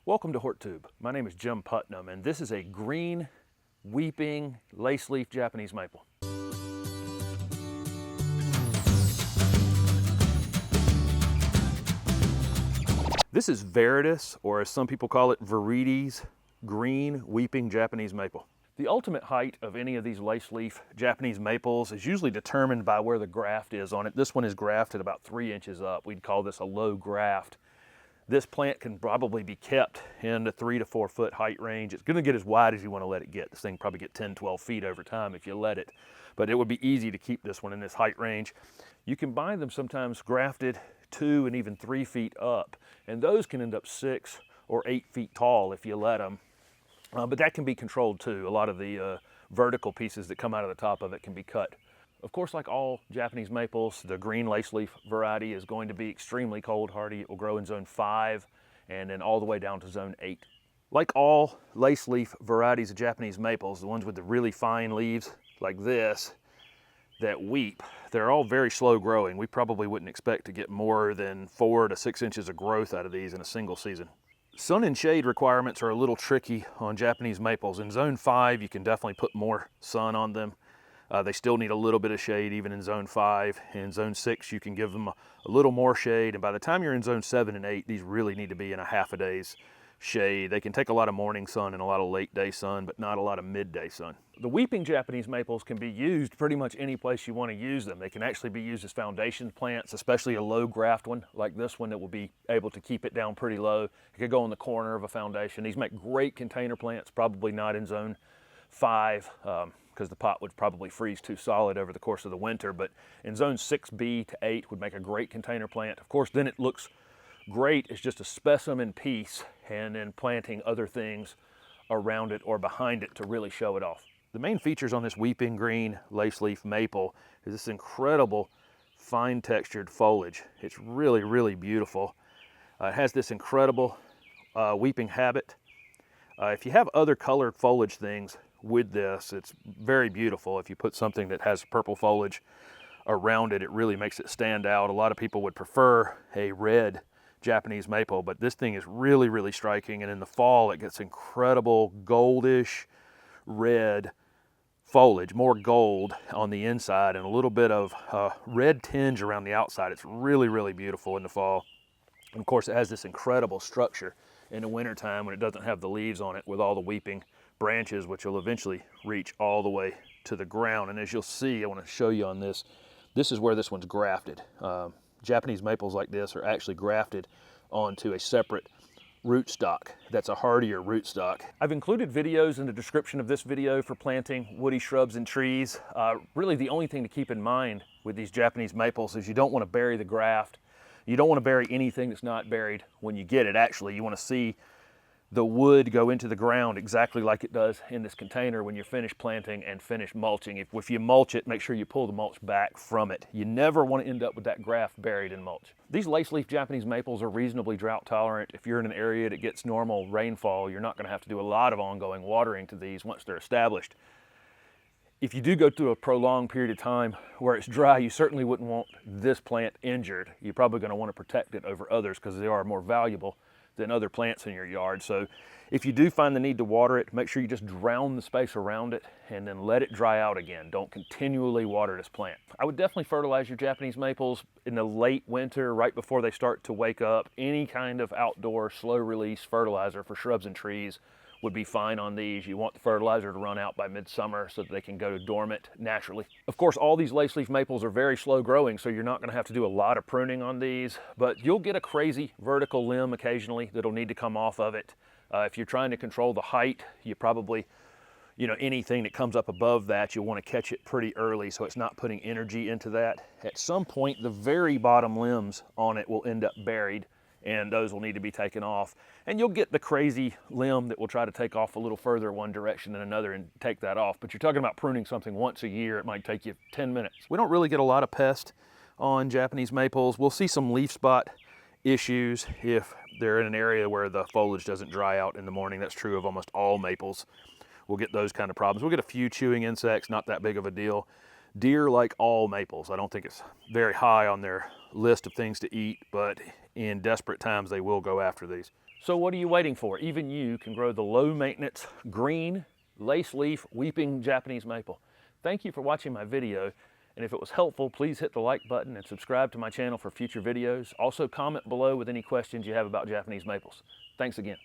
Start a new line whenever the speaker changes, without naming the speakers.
Welcome to HortTube. My name is Jim Putnam, and this is a green, weeping, lace-leaf Japanese maple. This is Viridis, or as some people call it, Viridis, green, weeping Japanese maple. The ultimate height of any of these lace-leaf Japanese maples is usually determined by where the graft is on it. This one is grafted about 3 inches up. We'd call this a low graft. This plant can probably be kept in the 3 to 4 foot height range. It's gonna get as wide as you wanna let it get. This thing probably get 10, 12 feet over time if you let it, but it would be easy to keep this one in this height range. You can buy them sometimes grafted 2 and even 3 feet up, and those can end up 6 or 8 feet tall if you let them. But that can be controlled too. A lot of the vertical pieces that come out of the top of it can be cut. Of course, like all Japanese maples, the green lace leaf variety is going to be extremely cold hardy. It will grow in zone 5 and then all the way down to zone 8. Like all lace leaf varieties of Japanese maples, the ones with the really fine leaves like this that weep, they're all very slow growing. We probably wouldn't expect to get more than 4 to 6 inches of growth out of these in a single season. Sun and shade requirements are a little tricky on Japanese maples. In zone 5, you can definitely put more sun on them. They still need a little bit of shade even in zone 5. In zone 6, you can give them a little more shade. And by the time you're in zone 7 and 8, these really need to be in a half a day's shade. They can take a lot of morning sun and a lot of late day sun, but not a lot of midday sun. The weeping Japanese maples can be used pretty much any place you want to use them. They can actually be used as foundation plants, especially a low graft one like this one that will be able to keep it down pretty low. It could go in the corner of a foundation. These make great container plants, probably not in zone 5. Because the pot would probably freeze too solid over the course of the winter, but in zone 6B to 8 would make a great container plant. Of course, then it looks great as just a specimen piece and then planting other things around it or behind it to really show it off. The main features on this weeping green lace leaf maple is this incredible fine textured foliage. It's really, really beautiful. It has this incredible weeping habit. If you have other colored foliage things with this, it's very beautiful. If you put something that has purple foliage around it, it really makes it stand out. A lot of people would prefer a red Japanese maple, but this thing is really, really striking. And in the fall, it gets incredible goldish red foliage, more gold on the inside and a little bit of red tinge around the outside. It's really, really beautiful in the fall. And of course, it has this incredible structure in the wintertime when it doesn't have the leaves on it with all the weeping branches, which will eventually reach all the way to the ground. And as you'll see, I want to show you on this, this is where this one's grafted. Japanese maples like this are actually grafted onto a separate rootstock that's a hardier rootstock. I've included videos in the description of this video for planting woody shrubs and trees. Really the only thing to keep in mind with these Japanese maples is you don't want to bury the graft. You don't want to bury anything that's not buried when you get it. Actually, you want to see the wood go into the ground exactly like it does in this container when you're finished planting and finished mulching. If you mulch it, make sure you pull the mulch back from it. You never want to end up with that graft buried in mulch. These lace leaf Japanese maples are reasonably drought tolerant. If you're in an area that gets normal rainfall, you're not going to have to do a lot of ongoing watering to these once they're established. If you do go through a prolonged period of time where it's dry, you certainly wouldn't want this plant injured. You're probably going to want to protect it over others because they are more valuable than other plants in your yard. So if you do find the need to water it, make sure you just drown the space around it and then let it dry out again. Don't continually water this plant. I would definitely fertilize your Japanese maples in the late winter, right before they start to wake up. Any kind of outdoor slow release fertilizer for shrubs and trees would be fine on these. You want the fertilizer to run out by midsummer so that they can go dormant naturally. Of course, all these lace leaf maples are very slow growing, so you're not going to have to do a lot of pruning on these, but you'll get a crazy vertical limb occasionally that'll need to come off of it. If you're trying to control the height, you probably, anything that comes up above that, you'll want to catch it pretty early so it's not putting energy into that. At some point, the very bottom limbs on it will end up buried, and those will need to be taken off. And you'll get the crazy limb that will try to take off a little further one direction than another and take that off. But you're talking about pruning something once a year. It might take you 10 minutes. We don't really get a lot of pest on Japanese maples. We'll see some leaf spot issues if they're in an area where the foliage doesn't dry out in the morning. That's true of almost all maples. We'll get those kind of problems. We'll get a few chewing insects, not that big of a deal. Deer like all maples. I don't think it's very high on their list of things to eat, but in desperate times they will go after these. So what are you waiting for? Even you can grow the low maintenance, green, lace leaf, weeping Japanese maple. Thank you for watching my video. And if it was helpful, please hit the like button and subscribe to my channel for future videos. Also comment below with any questions you have about Japanese maples. Thanks again.